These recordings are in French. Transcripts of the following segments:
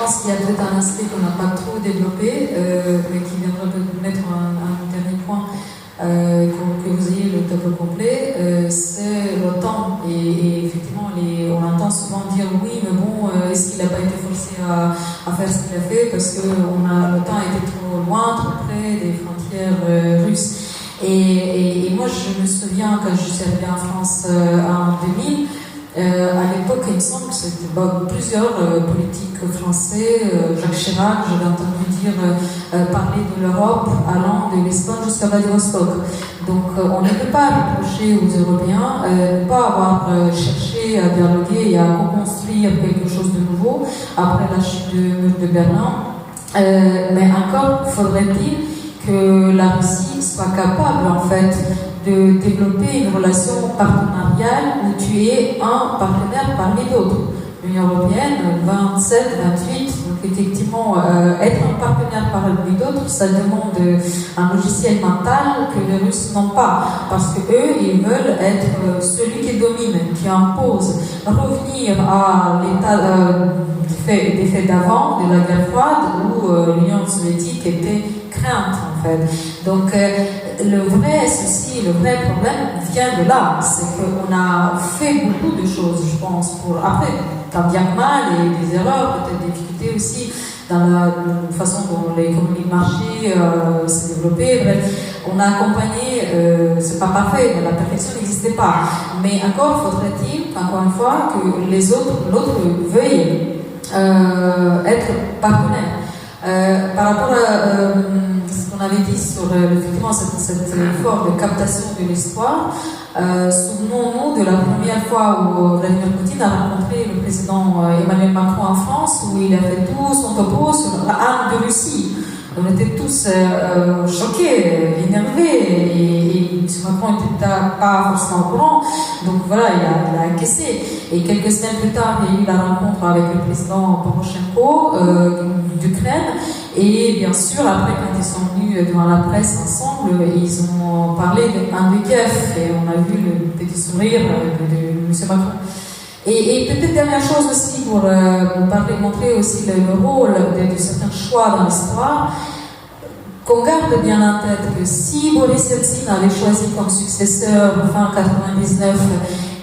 pense qu'il y a peut-être un aspect qu'on n'a pas trop développé, mais qui viendra peut-être mettre un dernier point, que vous ayez le tableau complet, c'est l'OTAN. Et effectivement, on entend souvent dire oui, mais bon, est-ce qu'il n'a pas été forcé à faire ce qu'il a fait parce que l'OTAN a été trop loin, trop près des frontières russes. Et moi, je me souviens quand je suis arrivée en France en 2000, à l'époque, il me semble que c'était plusieurs politiques français, Jacques Chirac, j'avais entendu dire parler de l'Europe allant de l'Espagne jusqu'à Vladivostok. Donc on ne peut pas reprocher aux Européens de ne pas avoir cherché à dialoguer et à reconstruire quelque chose de nouveau après la chute du mur de Berlin. Mais encore faudrait-il que la Russie soit capable en fait de développer une relation partenariale où tu es un partenaire parmi d'autres. L'Union européenne, 27, 28, donc effectivement, être un partenaire parmi d'autres, ça demande un logiciel mental que les Russes n'ont pas, parce que eux, ils veulent être celui qui domine, qui impose, revenir à l'état des faits d'avant, de la guerre froide, où l'Union soviétique était crainte, en fait. Donc, le vrai souci, le vrai problème vient de là. C'est qu'on a fait beaucoup de choses, je pense, après, tant bien que mal, et des erreurs, peut-être des difficultés aussi dans la façon dont l'économie de marché s'est développée. Bref, on a accompagné, c'est pas parfait, mais la perfection n'existait pas. Mais encore faudrait-il, encore une fois, que l'autre veuille être partenaire. Par rapport à ce qu'on avait dit sur effectivement cet effort de captation de l'histoire, souvenons-nous de la première fois où Vladimir Poutine a rencontré le président Emmanuel Macron en France, où il a fait tout son topo sur la Hanse de Russie. On était tous choqués, énervés, et M. Macron n'était pas forcément au courant. Donc voilà, il a encaissé. Et quelques semaines plus tard, il y a eu la rencontre avec le président Poroshenko d'Ukraine. Et bien sûr, après, quand ils sont venus devant la presse ensemble, ils ont parlé de Kiev. Et on a vu le petit sourire de M. Macron. Et peut-être dernière chose aussi pour montrer aussi le rôle de certains choix dans l'histoire, qu'on garde bien en tête que si Boris Yeltsin avait choisi comme successeur fin 99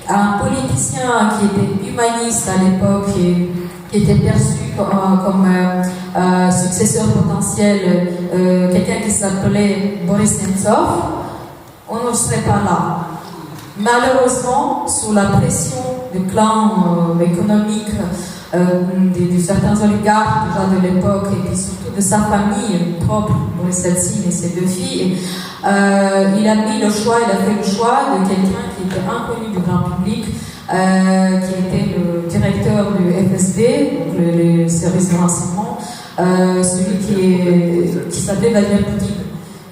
un politicien qui était humaniste à l'époque et qui était perçu comme successeur potentiel, quelqu'un qui s'appelait Boris Nemtsov, on ne serait pas là. Malheureusement, sous la pression du clan économique de certains oligarques déjà de l'époque et puis surtout de sa famille propre, Boris Yeltsin et ses deux filles, il a fait le choix de quelqu'un qui était inconnu du grand public, qui était le directeur du FSB, donc le service de renseignement, celui qui s'appelait Vladimir Poutine.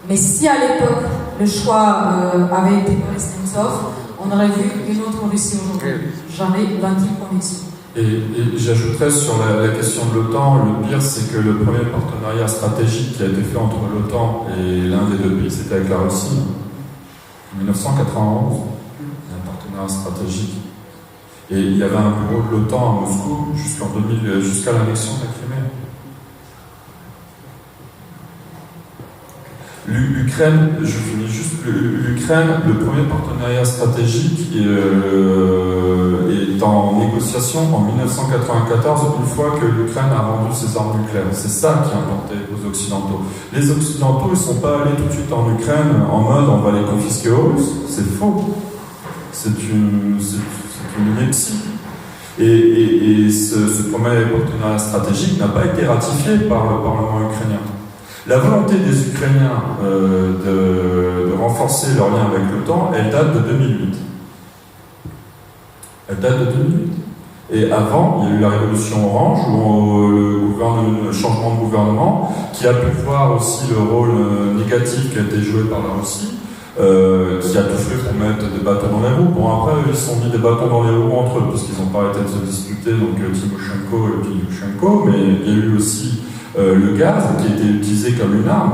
Mais si à l'époque le choix avait été Boris Nemtsov, on aurait vu une autre Russie aujourd'hui. J'en ai l'intime conviction. Et j'ajouterais sur la question de l'OTAN, le pire c'est que le premier partenariat stratégique qui a été fait entre l'OTAN et l'un des deux pays, c'était avec la Russie, en 1991, un partenariat stratégique. Et il y avait un bureau de l'OTAN à Moscou jusqu'à l'annexion de la Crimée. L'Ukraine, je finis juste, l'Ukraine, le premier partenariat stratégique est en négociation en 1994, une fois que l'Ukraine a vendu ses armes nucléaires. C'est ça qui a importé aux Occidentaux. Les Occidentaux, ils ne sont pas allés tout de suite en Ukraine en mode on va les confisquer aux Russes. C'est faux. C'est une ineptie. Et ce premier partenariat stratégique n'a pas été ratifié par le Parlement ukrainien. La volonté des Ukrainiens de renforcer leur lien avec l'OTAN, elle date de 2008. Elle date de 2008. Et avant, il y a eu la révolution orange, où le changement de gouvernement, qui a pu voir aussi le rôle négatif qui a été joué par la Russie, qui a tout fait pour mettre des bâtons dans les roues. Bon, après, ils se sont mis des bâtons dans les roues entre eux, parce qu'ils n'ont pas arrêté de se disputer, donc Timoshenko et Yushchenko, mais il y a eu aussi le gaz qui a été utilisé comme une arme.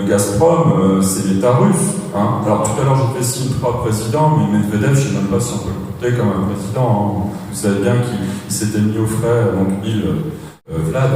Gazprom, c'est l'État russe. Hein. Alors tout à l'heure, je fais signe 3 présidents, mais Medvedev, je ne sais même pas si on peut le compter comme un président. Hein. Vous savez bien qu'il s'était mis au frais, donc Vlad,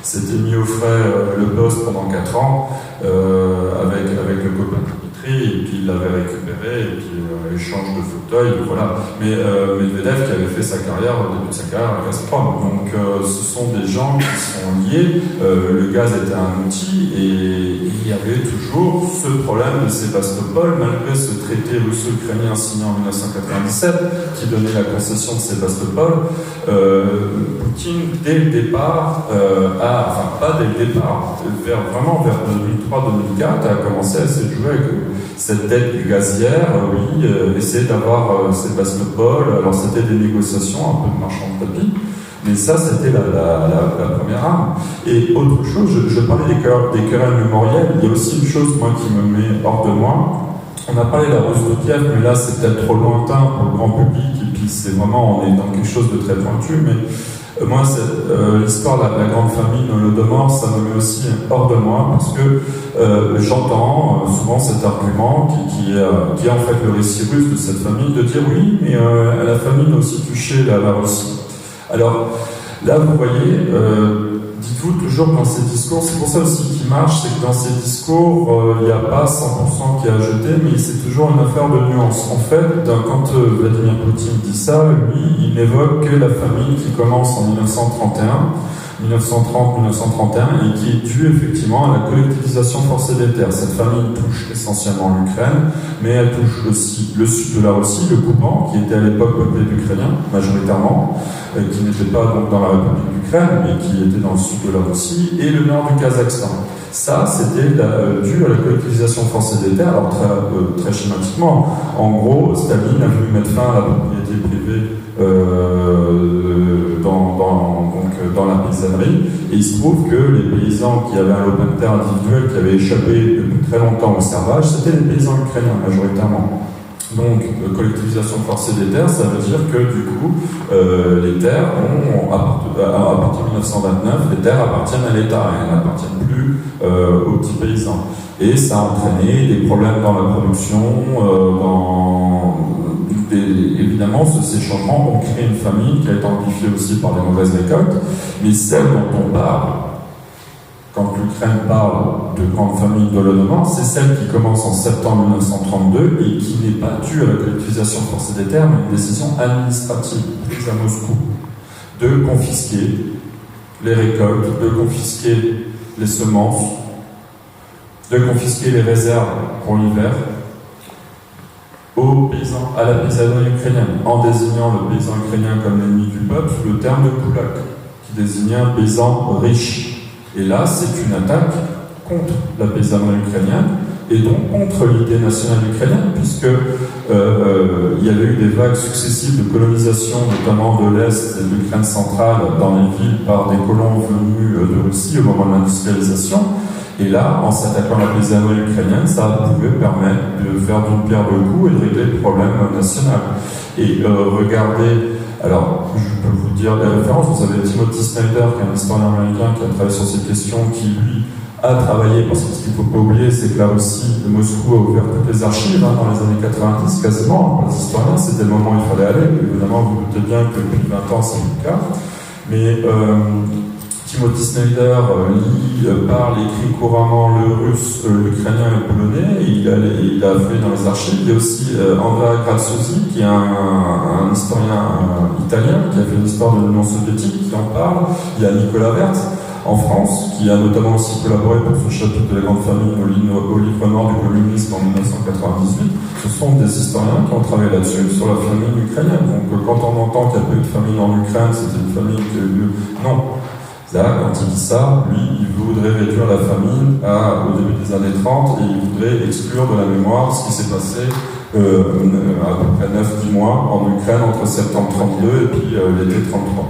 s'était mis au frais le poste pendant 4 ans avec le copain Dimitri, et puis il l'avait récupéré, et puis échange de fauteuil, voilà. Mais Medvedev qui avait fait sa carrière au début de sa carrière à Gazprom. Donc ce sont des gens qui sont liés. Le gaz était un outil, et il y avait toujours ce problème de Sébastopol, malgré ce traité russo-ukrainien signé en 1997 qui donnait la concession de Sébastopol. Poutine, dès le départ, enfin pas dès le départ, vraiment vers 2003-2004, a commencé à se jouer avec cette dette gazière, essayer d'avoir Sébastopol. Alors c'était des négociations, un peu de marchand de tapis, mais ça c'était la première arme. Et autre chose, je parlais des querelles mémorielles, il y a aussi une chose moi qui me met hors de moi. On a parlé de la Russe de Kiev, mais là c'est peut-être trop lointain pour le grand public, et puis c'est vraiment, on est dans quelque chose de très pointu, mais moi, l'histoire de la grande famine Holodomor, ça me met aussi hors de moi, parce que j'entends souvent cet argument qui est en fait le récit russe de cette famine, de dire oui, mais la famine a aussi touché la Russie. Alors là, vous voyez, dites-vous toujours dans ces discours, c'est pour ça aussi qu'il marche, c'est que dans ces discours, il n'y a pas 100% qui est ajouté, mais c'est toujours une affaire de nuance. En fait, quand Vladimir Poutine dit ça, lui, il n'évoque que la famine qui commence en 1930-1931 et qui est due effectivement à la collectivisation forcée des terres. Cette famine touche essentiellement l'Ukraine, mais elle touche aussi le sud de la Russie, le Kouban, qui était à l'époque peuplé d'Ukrainiens, majoritairement, qui n'était pas donc dans la République d'Ukraine, mais qui était dans le sud de la Russie, et le nord du Kazakhstan. Ça, c'était dû à la collectivisation forcée des terres. Alors très schématiquement, en gros, Staline a voulu mettre fin à la propriété privée dans la paysannerie, et il se trouve que les paysans qui avaient un lopin de terre individuel, qui avaient échappé depuis très longtemps au servage, c'était les paysans ukrainiens majoritairement. Donc, collectivisation forcée des terres, ça veut dire que du coup, les terres à partir de 1929, les terres appartiennent à l'État, et elles n'appartiennent plus aux petits paysans. Et ça a entraîné des problèmes dans la production, évidemment, ces changements ont créé une famine qui a été amplifiée aussi par les mauvaises récoltes, mais celle dont on parle, quand l'Ukraine parle de grande famine d'Holodomor, c'est celle qui commence en septembre 1932 et qui n'est pas due à la collectivisation forcée des terres, mais une décision administrative prise à Moscou de confisquer les récoltes, de confisquer les semences, de confisquer les réserves pour l'hiver aux paysans, à la paysannerie ukrainienne, en désignant le paysan ukrainien comme l'ennemi du peuple sous le terme de kulak, qui désignait un paysan riche. Et là, c'est une attaque contre la paysannerie ukrainienne et donc contre l'idée nationale ukrainienne, puisque il y avait eu des vagues successives de colonisation, notamment de l'Est et de l'Ukraine centrale, dans les villes par des colons venus de Russie au moment de l'industrialisation. Et là, en s'attaquant à la paysannerie ukrainienne, ça pouvait permettre de faire d'une pierre deux coups et de régler le problème national. Et regardez, alors je peux vous dire les références, vous avez Timothy Snyder, qui est un historien américain qui a travaillé sur ces questions, qui lui a travaillé, parce que ce qu'il ne faut pas oublier, c'est que là aussi, Moscou a ouvert toutes les archives dans les années 90, quasiment. Pour les historiens, c'était le moment où il fallait aller. Évidemment, vous doutez bien que depuis 20 ans, c'est le cas. Mais Timothy Snyder parle, écrit couramment le russe, l'ukrainien et le polonais. Il a fait dans les archives. Il y a aussi Andrea Graziosi, qui est un historien italien, qui a fait une histoire de l'Union soviétique, qui en parle. Il y a Nicolas Werth, en France, qui a notamment aussi collaboré pour ce chapitre de la grande famine au livre noir du communisme en 1998. Ce sont des historiens qui ont travaillé là-dessus, sur la famine ukrainienne. Donc quand on entend qu'il n'y a pas eu de famine en Ukraine, c'était une famine qui a eu lieu. Non. Là, quand il dit ça, lui, il voudrait réduire la famine au début des années 30 et il voudrait exclure de la mémoire ce qui s'est passé à peu près 9-10 mois en Ukraine entre septembre 32 et puis l'été 33.